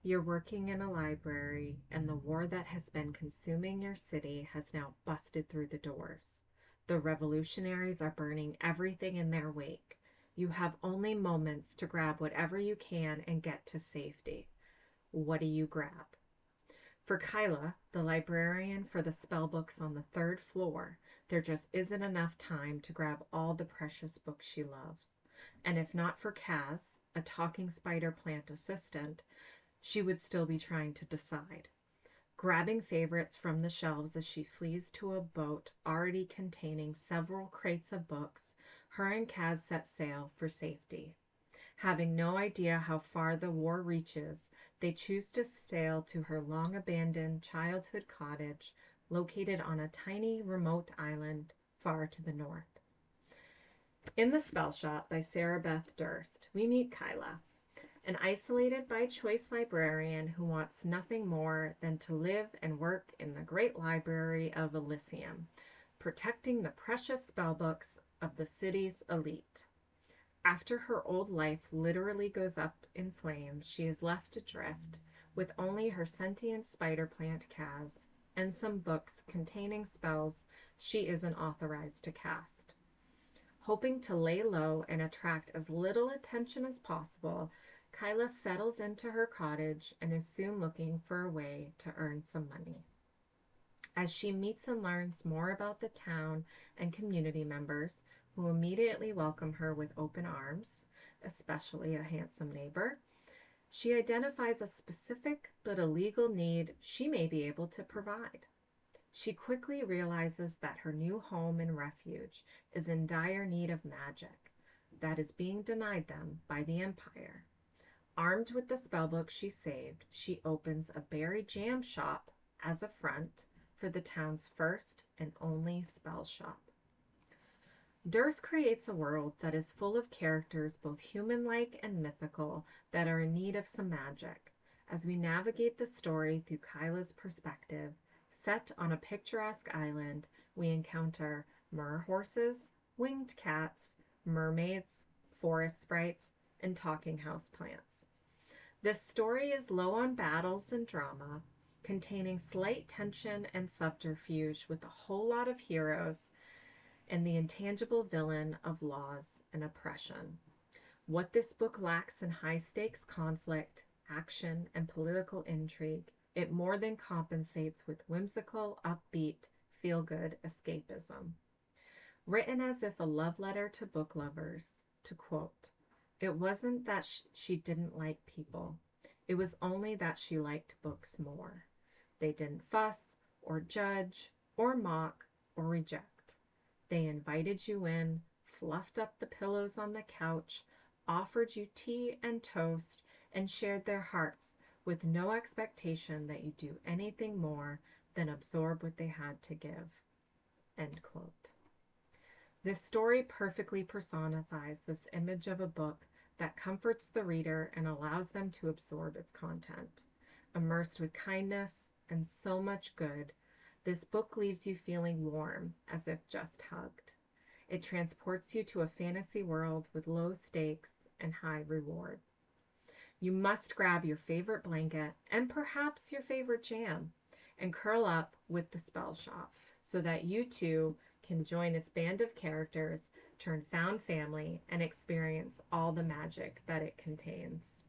You're working in a library, and the war that has been consuming your city has now busted through the doors. The revolutionaries are burning everything in their wake. You have only moments to grab whatever you can and get to safety. What do you grab? For Kyla, the librarian for the spell books on the third floor, there just isn't enough time to grab all the precious books she loves. And if not for Kaz, a talking spider plant assistant, she would still be trying to decide. Grabbing favorites from the shelves as she flees to a boat already containing several crates of books, her and Kaz set sail for safety. Having no idea how far the war reaches, they choose to sail to her long abandoned childhood cottage located on a tiny remote island far to the north. In the Spellshop by Sarah Beth Durst, we meet Kyla, an isolated by choice librarian who wants nothing more than to live and work in the great library of Elysium, protecting the precious spellbooks of the city's elite. After her old life literally goes up in flames, she is left adrift with only her sentient spider plant Kaz and some books containing spells she isn't authorized to cast. Hoping to lay low and attract as little attention as possible, Kyla settles into her cottage and is soon looking for a way to earn some money. As she meets and learns more about the town and community members, who immediately welcome her with open arms, especially a handsome neighbor, she identifies a specific but illegal need she may be able to provide. She quickly realizes that her new home and refuge is in dire need of magic that is being denied them by the Empire. Armed with the spellbook she saved, she opens a berry jam shop as a front for the town's first and only spell shop. Durst creates a world that is full of characters both human-like and mythical that are in need of some magic. As we navigate the story through Kyla's perspective, set on a picturesque island, we encounter mer horses, winged cats, mermaids, forest sprites, and talking house plants. This story is low on battles and drama, containing slight tension and subterfuge with a whole lot of heroes and the intangible villain of laws and oppression. What this book lacks in high-stakes conflict, action, and political intrigue, it more than compensates with whimsical, upbeat, feel-good escapism. Written as if a love letter to book lovers, to quote, "It wasn't that she didn't like people. It was only that she liked books more. They didn't fuss, or judge, or mock, or reject. They invited you in, fluffed up the pillows on the couch, offered you tea and toast, and shared their hearts with no expectation that you do anything more than absorb what they had to give." End quote. This story perfectly personifies this image of a book that comforts the reader and allows them to absorb its content. Immersed with kindness and so much good, this book leaves you feeling warm, as if just hugged. It transports you to a fantasy world with low stakes and high reward. You must grab your favorite blanket and perhaps your favorite jam and curl up with the spell shop so that you too can join its band of characters, turn found family, and experience all the magic that it contains.